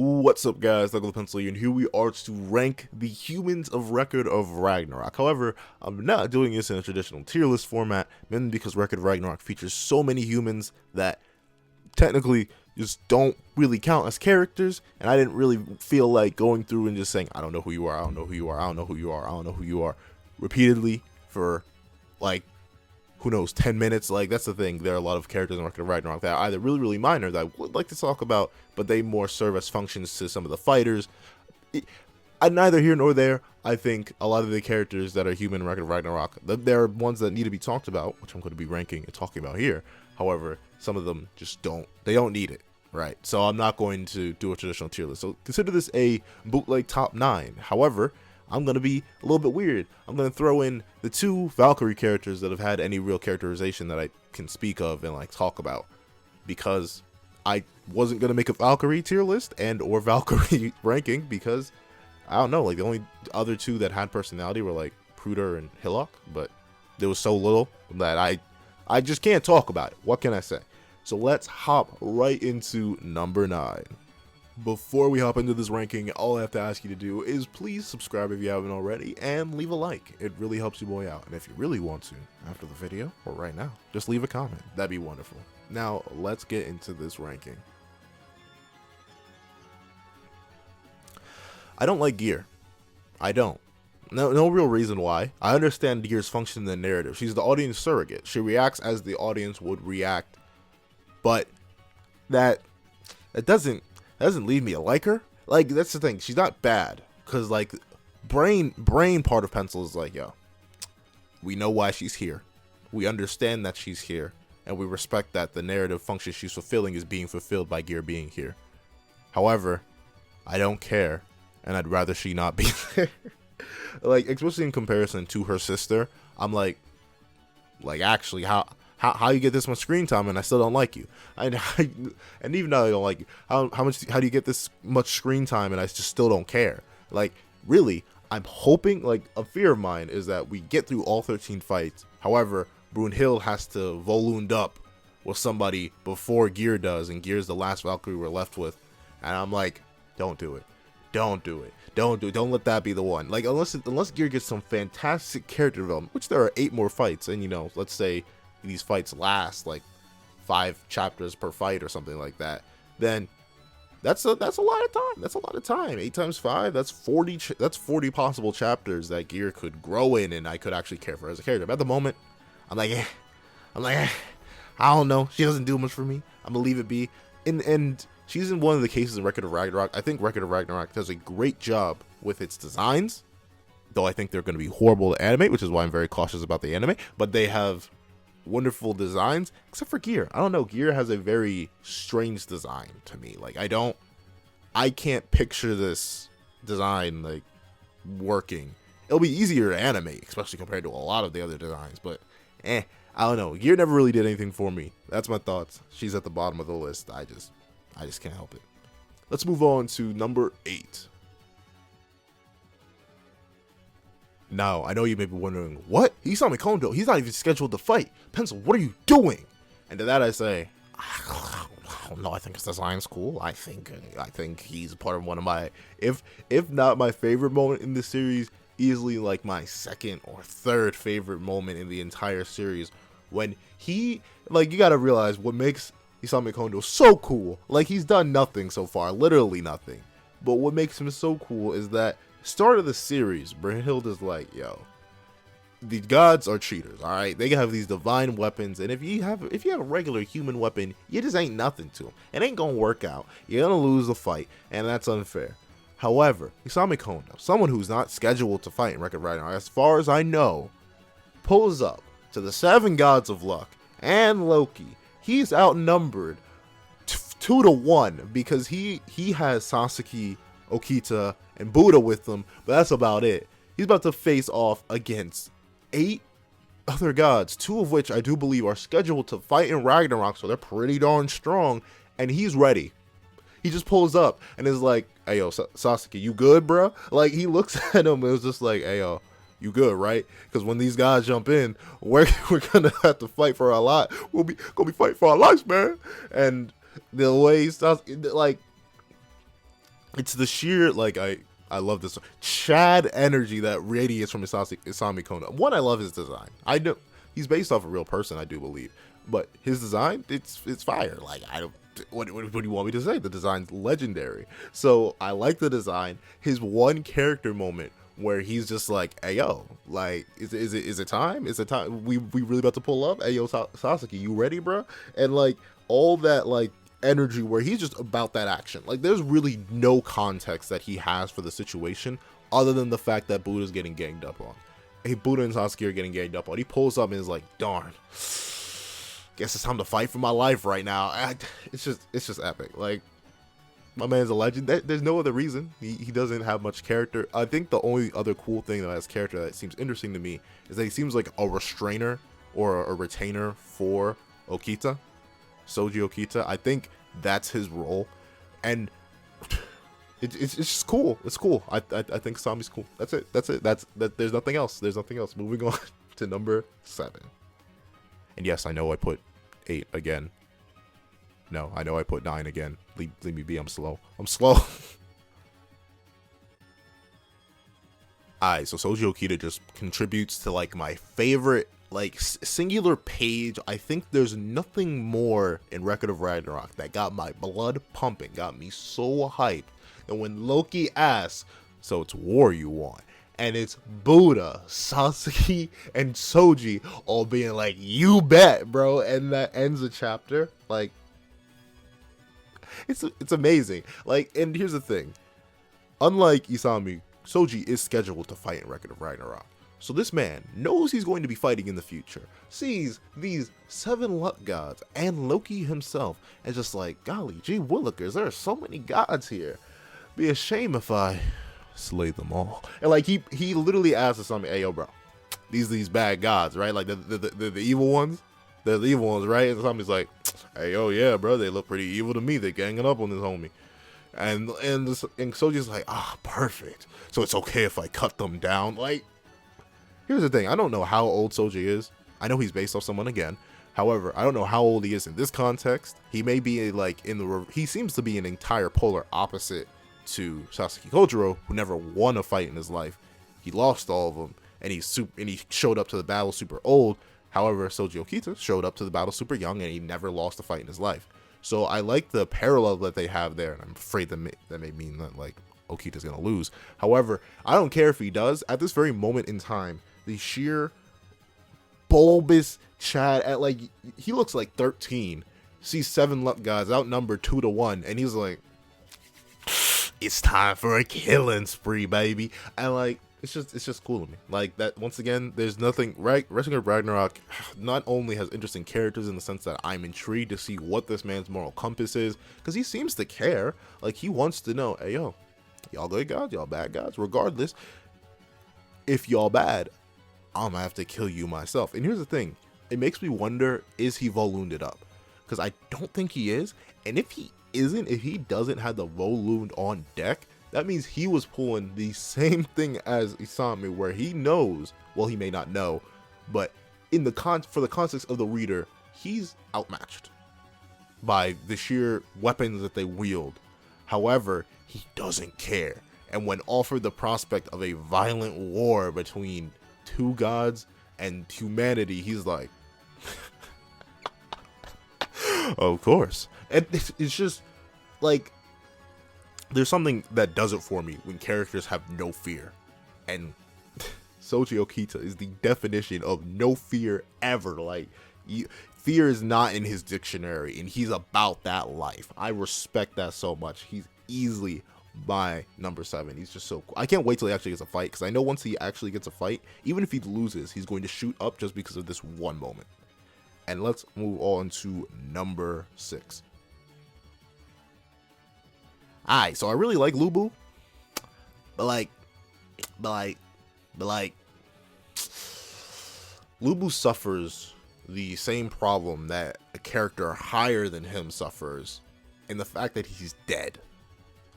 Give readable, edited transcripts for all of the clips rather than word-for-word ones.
What's up, guys? Doug the Pencil here, and here we are to rank the humans of Record of Ragnarok. However, I'm not doing this in a traditional tier list format, mainly because Record of Ragnarok features so many humans that technically just don't really count as characters, and I didn't really feel like going through and just saying, I don't know who you are, I don't know who you are, I don't know who you are, I don't know who you are, repeatedly for, like, who knows, 10 minutes. Like, that's the thing. There are a lot of characters in Record of Ragnarok that are either really minor that I would like to talk about, but they more serve as functions to some of the fighters. I'm neither here nor there. I think a lot of the characters that are human in Record of Ragnarok, there are ones that need to be talked about, which I'm going to be ranking and talking about here. However, some of them just don't need it, right? So I'm not going to do a traditional tier list. So consider this a bootleg top 9. However, I'm going to be a little bit weird. I'm going to throw in the 2 Valkyrie characters that have had any real characterization that I can speak of and like talk about, because I wasn't going to make a Valkyrie tier list and or Valkyrie ranking because I don't know, like the only other 2 that had personality were like Pruder and Hillock, but there was so little that I just can't talk about it. What can I say? So let's hop right into number 9. Before we hop into this ranking, all I have to ask you to do is please subscribe if you haven't already and leave a like. It really helps your boy out. And if you really want to, after the video or right now, just leave a comment. That'd be wonderful. Now, let's get into this ranking. I don't like Gear. I don't. No real reason why. I understand Gear's function in the narrative. She's the audience surrogate. She reacts as the audience would react. But that doesn't lead me to like her. Like, that's the thing. She's not bad. Because, like, brain part of Pencil is like, yo, we know why she's here. We understand that she's here. And we respect that the narrative function she's fulfilling is being fulfilled by Gear being here. However, I don't care. And I'd rather she not be there. Like, especially in comparison to her sister, I'm like actually, how you get this much screen time and I still don't like you? And even though I don't like you, how do you get this much screen time and I just still don't care? Like, really, I'm hoping, like, a fear of mine is that we get through all 13 fights. However, Brunhild has to Volund up with somebody before Gear does, and Gear's the last Valkyrie we're left with. And I'm like, don't do it. Don't do it. Don't do it. Don't let that be the one. Like, unless Gear gets some fantastic character development, which there are 8 more fights, and, you know, let's say these fights last like 5 chapters per fight or something like that, then that's a lot of time. That's a lot of time. 8 times 5, that's 40. That's 40 possible chapters that Gear could grow in, and I could actually care for her as a character. But at the moment, I'm like, I don't know. She doesn't do much for me. I'm gonna leave it be. And she's in one of the cases in Record of Ragnarok. I think Record of Ragnarok does a great job with its designs, though I think they're going to be horrible to animate, which is why I'm very cautious about the anime. But they have wonderful designs, except for Gear. I don't know. Gear has a very strange design to me. Like, I can't picture this design like working. It'll be easier to animate, especially compared to a lot of the other designs. But I don't know. Gear never really did anything for me. That's my thoughts. She's at the bottom of the list. I just can't help it. Let's move on to number 8. Now, I know you may be wondering, what? Isami Kondo, he's not even scheduled to fight. Pencil, what are you doing? And to that I say, no, I think his design's cool. I think he's part of one of my, if not my favorite moment in the series, easily like my 2nd or 3rd favorite moment in the entire series. When he, like, you gotta realize what makes Isami Kondo so cool. Like, he's done nothing so far, literally nothing. But what makes him so cool is that start of the series, Brunhild is like, yo, the gods are cheaters, all right? They have these divine weapons, and if you have a regular human weapon, you just ain't nothing to them. It ain't gonna work out. You're gonna lose the fight, and that's unfair. However, Isami Kondo, someone who's not scheduled to fight in Record of Ragnarok, as far as I know, pulls up to the 7 gods of luck and Loki. He's outnumbered 2 to 1 because he has Sasuke, Okita, and Buddha with them, but that's about it. He's about to face off against 8 other gods, 2 of which I do believe are scheduled to fight in Ragnarok, so they're pretty darn strong, and he's ready. He just pulls up and is like, hey, yo, Sasuke, you good, bro? Like, he looks at him and was just like, hey, yo, you good, right? Because when these guys jump in, we're gonna have to fight for our life. We'll be gonna be fighting for our lives, man. And the way Sasuke, like, It's the sheer, like, I love this Chad energy that radiates from Isami Kono. One, I love his design. I know he's based off a real person, I do believe, but his design, it's fire. Like, I don't. What do you want me to say? The design's legendary. So I like the design. His one character moment where he's just like, "Hey yo, like, is it time? Is it time? We really about to pull up? Hey yo, Sasuke, you ready, bro?" And like all that like energy where he's just about that action. Like, there's really no context that he has for the situation other than the fact that Buddha's getting ganged up on. Hey, Buddha and Sasuke are getting ganged up on. He pulls up and is like, "Darn, guess it's time to fight for my life right now." It's just epic. Like, my man's a legend. There's no other reason. He doesn't have much character. I think the only other cool thing that has character that seems interesting to me is that he seems like a restrainer or a retainer for Okita, Soji Okita. I think that's his role, and it's just cool. It's cool. I think Sami's cool. That's it. There's nothing else. Moving on to number 7. And yes, I know I put 8 again. No, I know I put 9 again. Leave me be. I'm slow. Alright, so Soji Okita just contributes to like my favorite like singular page. I think there's nothing more in Record of Ragnarok that got my blood pumping, got me so hyped. And when Loki asks, "So it's war you want?" And it's Buddha, Sasuke, and Soji all being like, "You bet, bro." And that ends the chapter. Like, it's amazing. Like, and here's the thing. Unlike Isami, Soji is scheduled to fight in Record of Ragnarok. So this man knows he's going to be fighting in the future, sees these 7 luck gods and Loki himself, and just like, golly gee willikers, there are so many gods here. Be a shame if I slay them all. And like he literally asks something, "Hey yo, bro, these bad gods, right? Like the evil ones, they're the evil ones, right?" And somebody's like, "Hey yo, yeah, bro, they look pretty evil to me. They're ganging up on this homie." And Soji's like, "Ah, perfect. So it's okay if I cut them down." Like, here's the thing. I don't know how old Soji is. I know he's based off someone again. However, I don't know how old he is in this context. He may be like he seems to be an entire polar opposite to Sasuke Kojiro, who never won a fight in his life. He lost all of them, and he showed up to the battle super old. However, Soji Okita showed up to the battle super young, and he never lost a fight in his life. So I like the parallel that they have there, and I'm afraid that may mean that like Okita's gonna lose. However, I don't care if he does. At this very moment in time, the sheer bulbous Chad at like he looks like 13, sees 7 luck guys outnumbered 2-1, and he's like, "It's time for a killing spree, baby." And like, it's just cool to me. Like that, once again, there's nothing right. Record of Ragnarok not only has interesting characters in the sense that I'm intrigued to see what this man's moral compass is, because he seems to care. Like, he wants to know, "Hey yo, y'all good gods, y'all bad gods? Regardless, if y'all bad, I'm gonna have to kill you myself." And here's the thing, it makes me wonder, is he Volunded up? Because I don't think he is. And if he doesn't have the Volund on deck, that means he was pulling the same thing as Isami, where he knows, well, he may not know, but in the for the context of the reader, he's outmatched by the sheer weapons that they wield. However, he doesn't care. And when offered the prospect of a violent war between 2 gods and humanity, he's like, "Of course." And it's just like, there's something that does it for me when characters have no fear, and Soji Okita is the definition of no fear ever. Like, fear is not in his dictionary, and he's about that life. I respect that so much. He's easily my number 7. He's just so cool. I can't wait till he actually gets a fight, because I know once he actually gets a fight, even if he loses, he's going to shoot up just because of this one moment. And let's move on to number 6. Alright, so I really like Lulu, but Lulu suffers the same problem that a character higher than him suffers, in the fact that he's dead.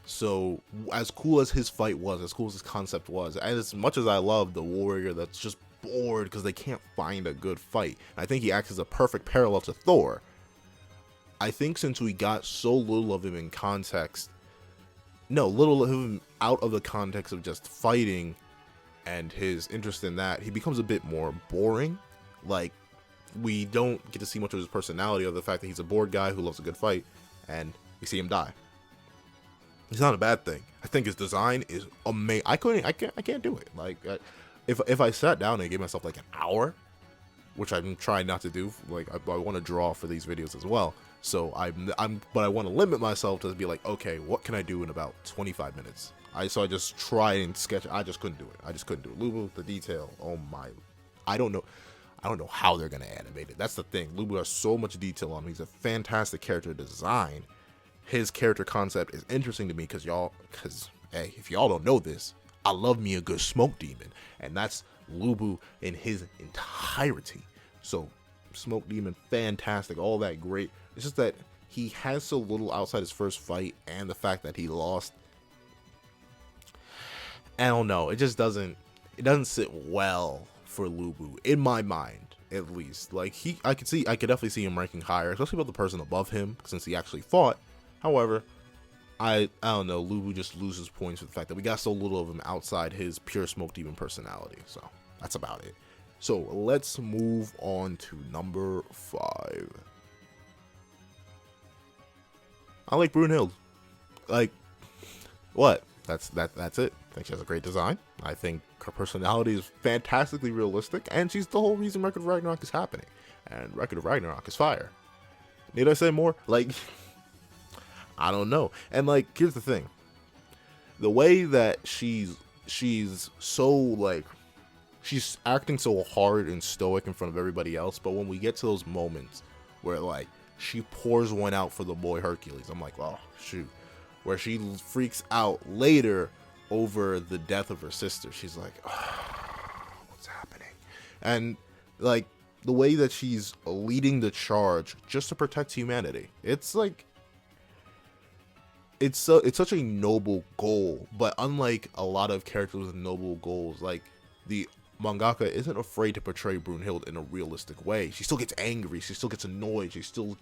So as cool as his fight was, as cool as his concept was, and as much as I love the warrior that's just bored because they can't find a good fight, I think he acts as a perfect parallel to Thor. I think since we got so little of him in context, no, little of him out of the context of just fighting and his interest in that, he becomes a bit more boring. Like, we don't get to see much of his personality, or the fact that he's a bored guy who loves a good fight, and we see him die. It's not a bad thing. I think his design is amazing. I can't do it. Like, if I sat down and gave myself like an hour, which I'm trying not to do, like I want to draw for these videos as well. So but I want to limit myself to be like, okay, what can I do in about 25 minutes? So I just try and sketch. I just couldn't do it. I just couldn't do it. Lulu, the detail. Oh my, I don't know how they're gonna animate it. That's the thing. Lulu has so much detail on him. He's a fantastic character design. His character concept is interesting to me because hey, if y'all don't know this, I love me a good smoke demon, and that's Lulu in his entirety. So smoke demon, fantastic, all that great. It's just that he has so little outside his first fight, and the fact that he lost, I don't know, it doesn't sit well for Lulu in my mind, at least. Like, I could definitely see him ranking higher, especially about the person above him, since he actually fought. However, I don't know, Lulu just loses points with the fact that we got so little of him outside his pure smoke demon personality. So that's about it. So let's move on to number 5. I like Brunhild. Like, what? That's it. I think she has a great design. I think her personality is fantastically realistic, and she's the whole reason Record of Ragnarok is happening. And Record of Ragnarok is fire. Need I say more? Like, I don't know. And like, here's the thing. The way that she's so, like, she's acting so hard and stoic in front of everybody else, but when we get to those moments where, like, she pours one out for the boy Hercules, I'm like, oh, shoot. Where she freaks out later over the death of her sister. She's like, oh, what's happening? And, like, the way that she's leading the charge just to protect humanity. It's like, it's such a noble goal, but unlike a lot of characters with noble goals, like, the mangaka isn't afraid to portray Brunhild in a realistic way. She still gets angry, she still gets annoyed, she still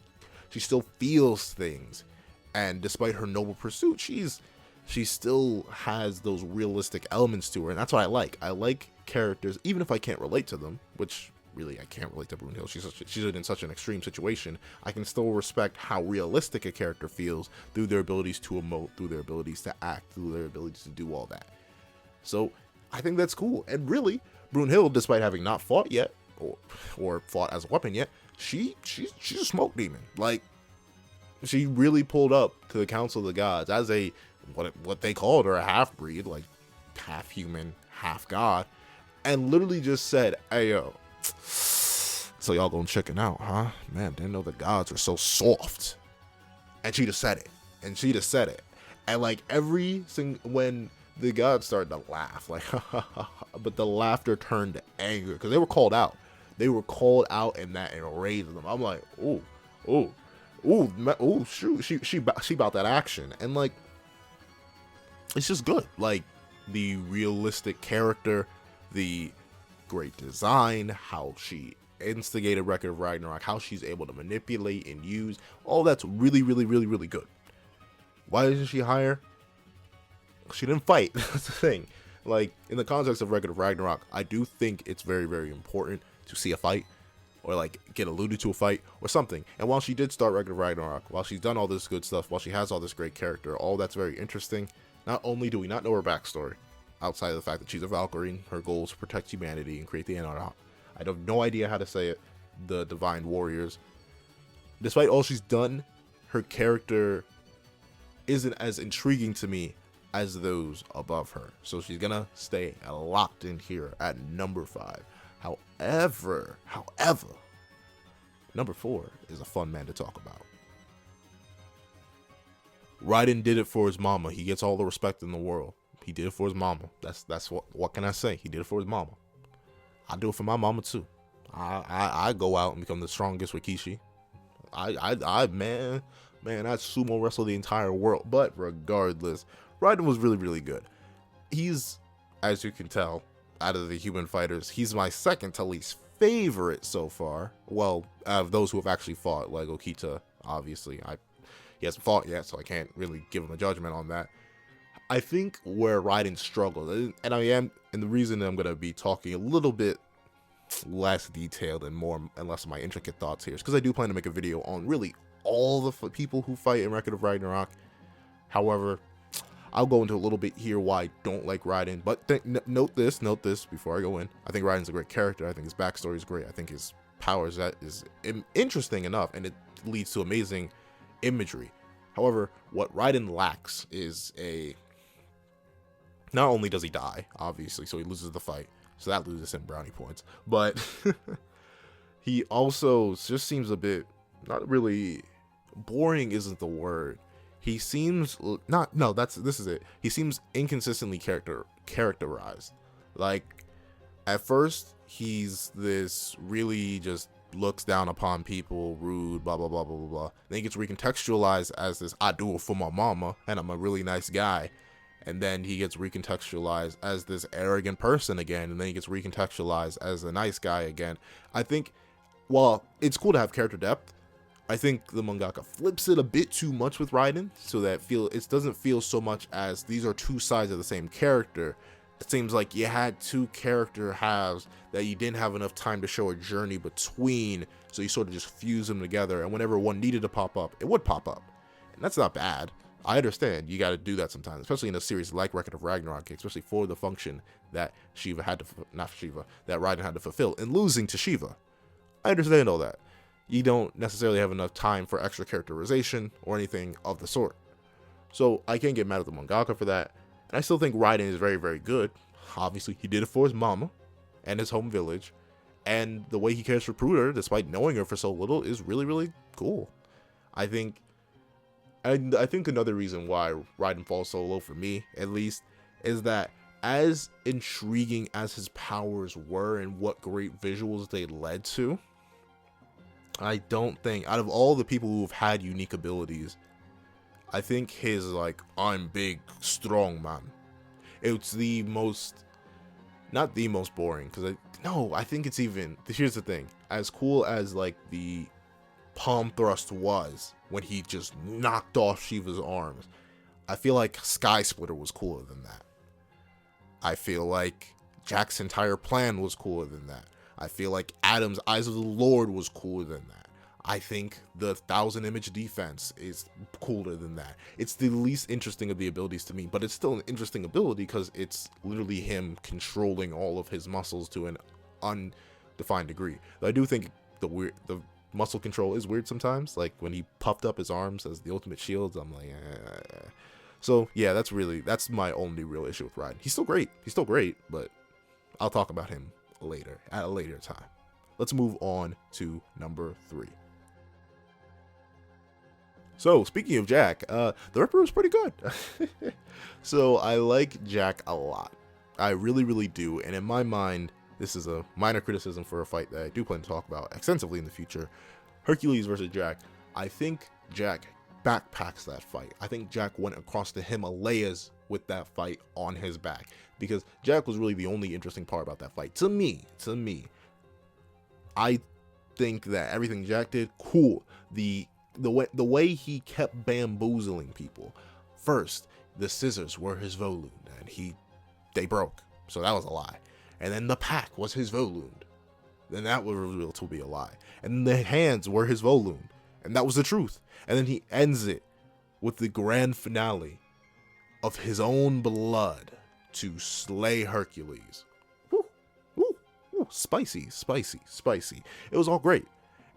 feels things, and despite her noble pursuit, she still has those realistic elements to her, and that's what I like. I like characters, even if I can't relate to them, which really I can't relate to Brunhild. She's in such an extreme situation. I can still respect how realistic a character feels through their abilities to emote, through their abilities to act, through their abilities to do all that. So I think that's cool. And really, Brunhild, despite having not fought yet, or fought as a weapon yet, she's a smoke demon. Like, she really pulled up to the Council of the Gods as a what they called her, a half-breed, like half human, half god, and literally just said, "Hey yo, so y'all gonna chicken out, huh? Man, didn't know the gods are so soft." And she just said it, and like when the gods started to laugh, like, but the laughter turned to anger because they were called out. They were called out, and that enraged them. I'm like, shoot, she about that action, and like, it's just good. Like, the realistic character, the great design, how she instigated Record of Ragnarok, how she's able to manipulate and use, all that's really, really, really, really good. Why isn't she higher? She didn't fight. That's the thing. Like, in the context of Record of Ragnarok, I do think it's very, very important to see a fight, or like get alluded to a fight or something. And while she did start Record of Ragnarok, while she's done all this good stuff, while she has all this great character, all that's very interesting, not only do we not know her backstory, outside of the fact that she's a Valkyrie, her goal is to protect humanity and create the Anarch. I have no idea how to say it, the Divine Warriors. Despite all she's done, her character isn't as intriguing to me as those above her. So she's gonna stay locked in here at number 5. However, number 4 is a fun man to talk about. Raiden did it for his mama. He gets all the respect in the world. He did it for his mama. That's what can I say? He did it for his mama. I do it for my mama too. I go out and become the strongest Rikishi. Man, I sumo wrestle the entire world. But regardless, Raiden was really, really good. He's, as you can tell, out of the human fighters, he's my second to least favorite so far. Well, out of those who have actually fought, like Okita, obviously, he hasn't fought yet, so I can't really give him a judgment on that. I think where Raiden struggles, and the reason I'm gonna be talking a little bit less detailed and less of my intricate thoughts here is because I do plan to make a video on really all the people who fight in Record of Ragnarok. However, I'll go into a little bit here why I don't like Raiden, but note this before I go in. I think Raiden's a great character. I think his backstory is great. I think his powers that is interesting enough, and it leads to amazing imagery. However, what Raiden lacks is not only does he die, obviously, so he loses the fight, so that loses him brownie points, but he also just seems a bit, not really, boring isn't the word. He seems this is it. He seems inconsistently characterized. Like, at first, he's this really just looks down upon people, rude, blah, blah, blah, blah, blah, blah. Then he gets recontextualized as this, I do it for my mama, and I'm a really nice guy. And then he gets recontextualized as this arrogant person again, and then he gets recontextualized as a nice guy again. I think, while it's cool to have character depth, I think the mangaka flips it a bit too much with Raiden, so that it doesn't feel so much as these are two sides of the same character. It seems like you had two character halves that you didn't have enough time to show a journey between, so you sort of just fuse them together, and whenever one needed to pop up, it would pop up. And that's not bad. I understand you got to do that sometimes, especially in a series like Record of Ragnarok, especially for the function that that Raiden had to fulfill in losing to Shiva. I understand all that. You don't necessarily have enough time for extra characterization or anything of the sort. So I can't get mad at the mangaka for that. And I still think Raiden is very, very good. Obviously, he did it for his mama and his home village. And the way he cares for Pruder, despite knowing her for so little, is really, really cool. I think another reason why Raiden falls so low for me, at least, is that as intriguing as his powers were and what great visuals they led to, I don't think, out of all the people who have had unique abilities, I think his, like, I'm big, strong man, it's the most, not the most boring, because I think it's even, here's the thing, as cool as, like, the palm thrust was, when he just knocked off Shiva's arms, I feel like Sky Splitter was cooler than that. I feel like Jack's entire plan was cooler than that. I feel like Adam's Eyes of the Lord was cooler than that. I think the 1,000 image defense is cooler than that. It's the least interesting of the abilities to me, but it's still an interesting ability because it's literally him controlling all of his muscles to an undefined degree. Though I do think the muscle control is weird sometimes, like when he puffed up his arms as the ultimate shields, I'm like, So yeah, that's my only real issue with Raiden. He's still great, but I'll talk about him later, at a later time. Let's move on to number 3. So, speaking of Jack, the Ripper was pretty good. So, I like Jack a lot. I really, really do. And in my mind, this is a minor criticism for a fight that I do plan to talk about extensively in the future. Hercules versus Jack. I think Jack backpacks that fight. I think Jack went across the Himalayas with that fight on his back. Because Jack was really the only interesting part about that fight. To me. I think that everything Jack did, cool. The way he kept bamboozling people. First, the scissors were his Volund, and they broke, so that was a lie. And then the pack was his Volund, then that was revealed to be a lie. And the hands were his Volund, and that was the truth. And then he ends it with the grand finale of his own blood to slay Hercules. Woo, woo, woo. Spicy. It was all great.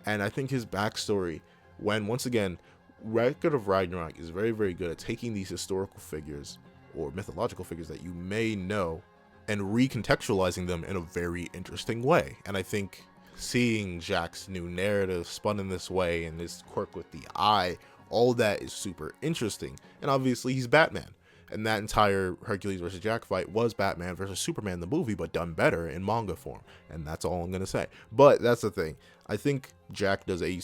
And I think his backstory, when, once again, Record of Ragnarok is very, very good at taking these historical figures or mythological figures that you may know and recontextualizing them in a very interesting way. And I think seeing Jack's new narrative spun in this way and this quirk with the eye, all that is super interesting. And obviously he's Batman. And that entire Hercules versus Jack fight was Batman versus Superman, the movie, but done better in manga form. And that's all I'm going to say. But that's the thing. I think Jack does a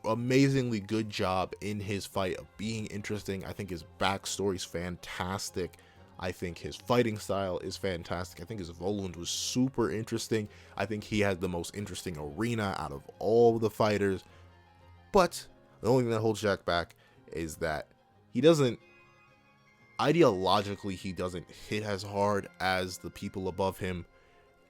amazingly good job in his fight of being interesting. I think his backstory is fantastic. I think his fighting style is fantastic. I think his Volund was super interesting. I think he had the most interesting arena out of all the fighters. But the only thing that holds Jack back is that he doesn't ideologically he doesn't hit as hard as the people above him,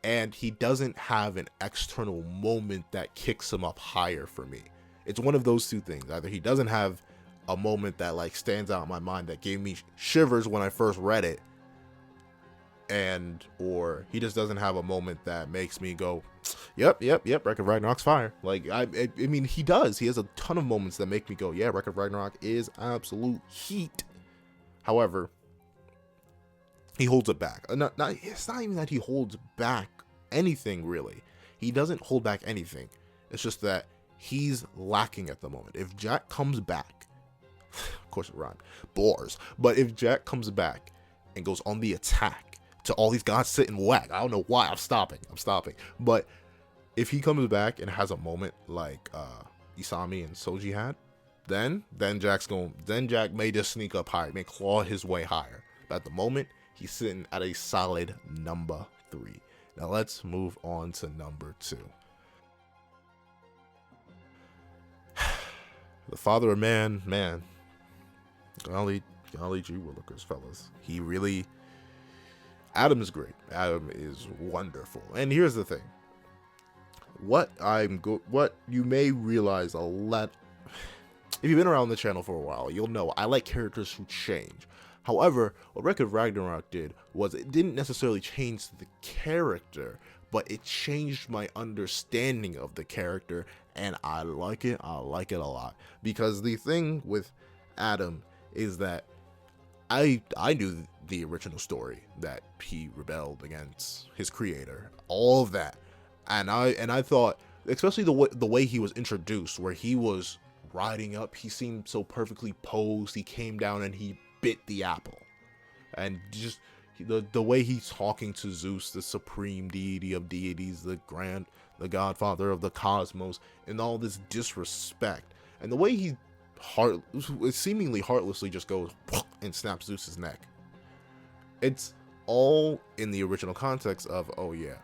and he doesn't have an external moment that kicks him up higher for me. It's one of those two things. Either he doesn't have a moment that like stands out in my mind that gave me shivers when I first read it, or he just doesn't have a moment that makes me go, yep, Record of Ragnarok's fire. Like I mean, he does. He has a ton of moments that make me go, yeah, Record of Ragnarok is absolute heat. However, he holds it back. It's not even that he holds back anything, really. He doesn't hold back anything. It's just that he's lacking at the moment. If Jack comes back, of course it rhymed, bores, but if Jack comes back and goes on the attack to all these gods sit and whack, I don't know why I'm stopping. But if he comes back and has a moment like Isami and Soji had, then Jack may just sneak up higher, may claw his way higher. But at the moment, he's sitting at a solid number 3. Now let's move on to number 2. The father of man, golly gee willikers, fellas. He really, Adam is great. Adam is wonderful. And here's the thing. What you may realize a lot, if you've been around the channel for a while, you'll know I like characters who change. However, what Record of Ragnarok did was it didn't necessarily change the character, but it changed my understanding of the character, and I like it a lot. Because the thing with Adam is that I knew the original story, that he rebelled against his creator, all of that. And I thought, especially the way he was introduced, where he was riding up, he seemed so perfectly posed, he came down and he bit the apple, and just the way he's talking to Zeus, the supreme deity of deities, the godfather of the cosmos, and all this disrespect, and the way he seemingly heartlessly just goes and snaps Zeus's neck. It's all in the original context of, oh yeah,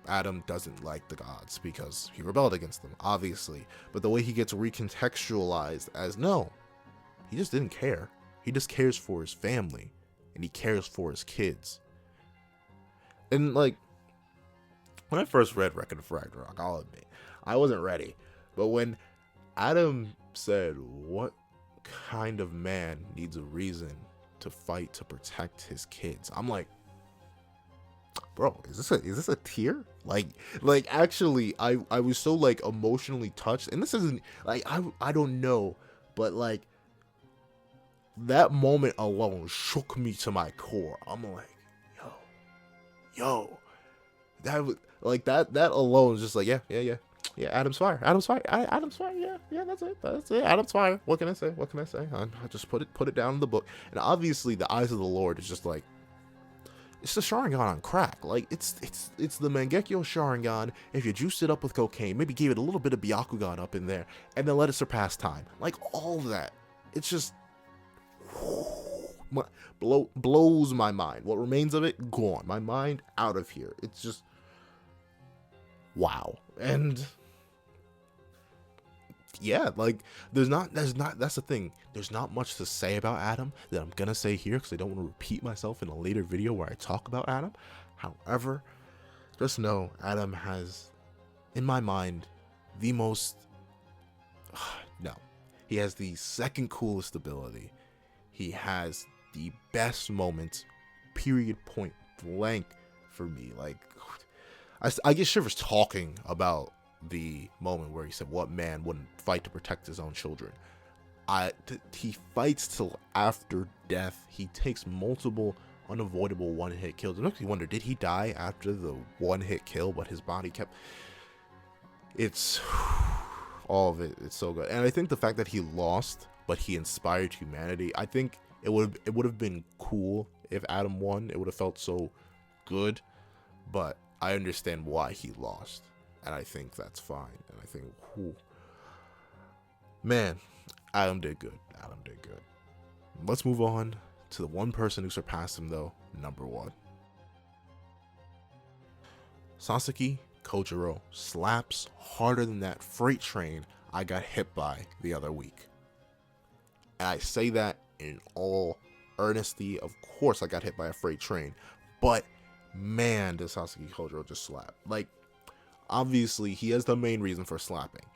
Adam doesn't like the gods because he rebelled against them, obviously. But the way he gets recontextualized as, no, he just didn't care. He just cares for his family, and he cares for his kids. And like, when I first read Record of Ragnarok, I'll admit, I wasn't ready. But when Adam said, what kind of man needs a reason to fight to protect his kids? I'm like, bro, is this a tear? Like actually, I was so like emotionally touched, and this isn't like, I don't know, but like that moment alone shook me to my core. I'm like, yo, that was like that alone is just like, yeah, Adam's fire, Adam's fire, yeah, that's it, Adam's fire. What can I say? I just put it down in the book. And obviously the eyes of the Lord is just like, it's the Sharingan on crack. Like it's the Mangekyo Sharingan if you juiced it up with cocaine, maybe gave it a little bit of Byakugan up in there, and then let it surpass time. Like all of that, it's just blows my mind. What remains of it, gone. My mind out of here. It's just wow. And yeah, like that's the thing. There's not much to say about Adam that I'm gonna say here, because I don't want to repeat myself in a later video where I talk about Adam. However, just know Adam has, in my mind, the most he has the second coolest ability. He has the best moments, period, point blank, for me. Like I get shivers talking about the moment where he said, what man wouldn't fight to protect his own children? He fights till after death. He takes multiple unavoidable one-hit kills. It makes me wonder, did he die after the one-hit kill, but his body kept... It's all of it. It's so good. And I think the fact that he lost, but he inspired humanity, I think it would have been cool if Adam won. It would have felt so good, but I understand why he lost, and I think that's fine. And I think, man, Adam did good. Let's move on to the one person who surpassed him, though. Number 1, Sasuke Kojiro slaps harder than that freight train I got hit by the other week. And I say that in all earnesty. Of course I got hit by a freight train. But man, does Sasuke Kojiro just slap. Like, obviously, he has the main reason for slapping.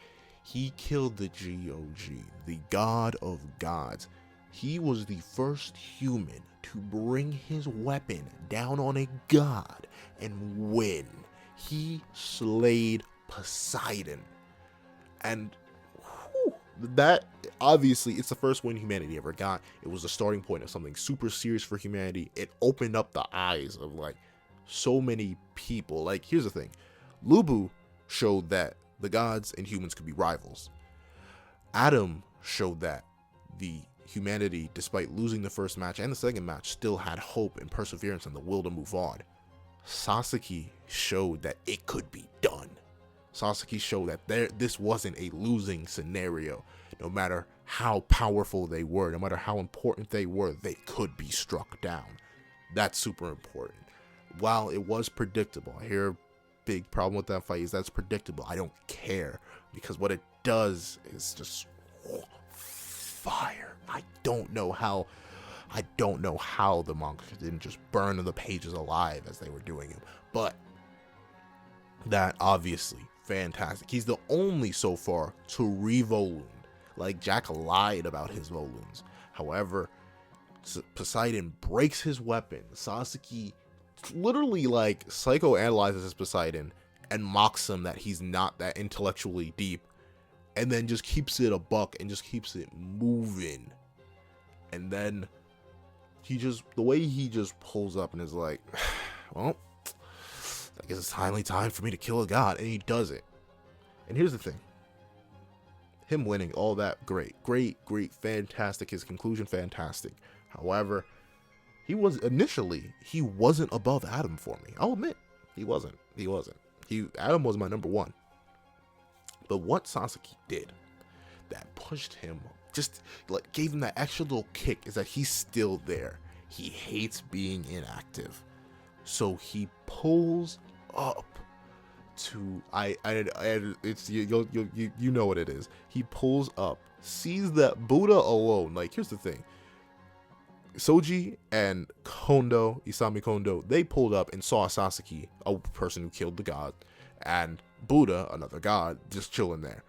He killed the GOG, the god of gods. He was the first human to bring his weapon down on a god and win. He slayed Poseidon. And that, obviously, it's the first win humanity ever got. It was the starting point of something super serious for humanity. It opened up the eyes of, like, so many people. Like, here's the thing. Lulu showed that the gods and humans could be rivals. Adam showed that the humanity, despite losing the first match and the second match, still had hope and perseverance and the will to move on. Sasuke showed that it could be done. Sasuke showed that this wasn't a losing scenario. No matter how powerful they were, no matter how important they were, they could be struck down. That's super important. While it was predictable, I hear a big problem with that fight is that's predictable. I don't care, because what it does is just fire. I don't know how the manga didn't just burn the pages alive as they were doing him. But that, obviously, fantastic. He's the only so far to revolune. Like, Jack lied about his volumes. However, Poseidon breaks his weapon. Sasuke literally, like, psychoanalyzes his Poseidon and mocks him that he's not that intellectually deep, and then just keeps it a buck and just keeps it moving. And then the way he just pulls up and is like, well, I guess it's finally time for me to kill a god, and he does it. And here's the thing. Him winning, all that, great, fantastic. His conclusion, fantastic. However, he wasn't above Adam for me. I'll admit, he wasn't. Adam was my number one. But what Sasuke did that pushed him, just like gave him that extra little kick, is that he's still there. He hates being inactive. So he pulls up to it's you know what it is. He pulls up, sees that Buddha alone. Like, here's the thing. Soji and Isami Kondo, they pulled up and saw Sasuke, a person who killed the god, and Buddha, another god, just chilling there.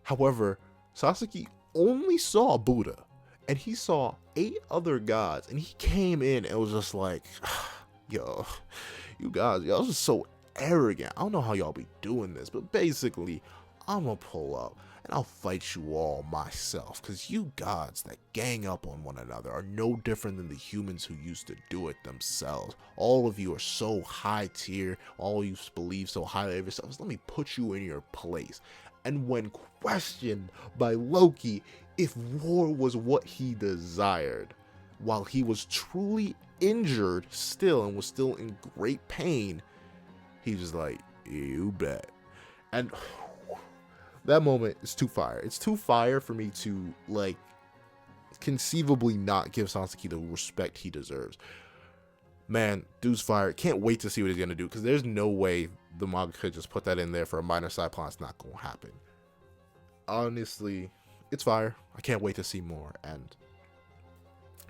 However, Sasuke only saw Buddha, and he saw 8 other gods, and he came in and was just like, yo, you guys, y'all just so arrogant. I don't know how y'all be doing this, but basically, I'm gonna pull up and I'll fight you all myself, because you gods that gang up on one another are no different than the humans who used to do it themselves. All of you are so high tier, all of you believe so highly of yourselves. Let me put you in your place. And when questioned by Loki if war was what he desired, while he was truly injured still and was still in great pain, he was like, you bet. And that moment is too fire. It's too fire for me to, like, conceivably not give Sasuke the respect he deserves. Man, dude's fire. Can't wait to see what he's going to do, because there's no way the manga could just put that in there for a minor side plot. It's not going to happen. Honestly, it's fire. I can't wait to see more. And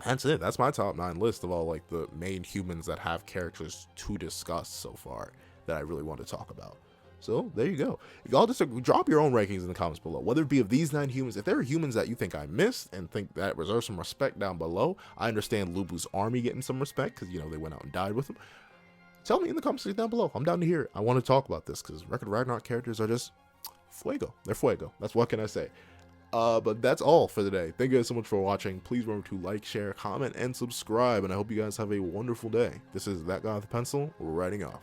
that's it. That's my top 9 list of all, like, the main humans that have characters to discuss so far that I really want to talk about. So there you go. Y'all just drop your own rankings in the comments below, whether it be of these 9 humans. If there are humans that you think I missed and think that deserve some respect down below, I understand Lulu's army getting some respect because, you know, they went out and died with him. Tell me in the comments down below. I'm down to hear it. I want to talk about this because Record of Ragnarok characters are just fuego. They're fuego. That's what can I say. But that's all for today. Thank you guys so much for watching. Please remember to like, share, comment, and subscribe. And I hope you guys have a wonderful day. This is That Guy with a Pencil, writing off.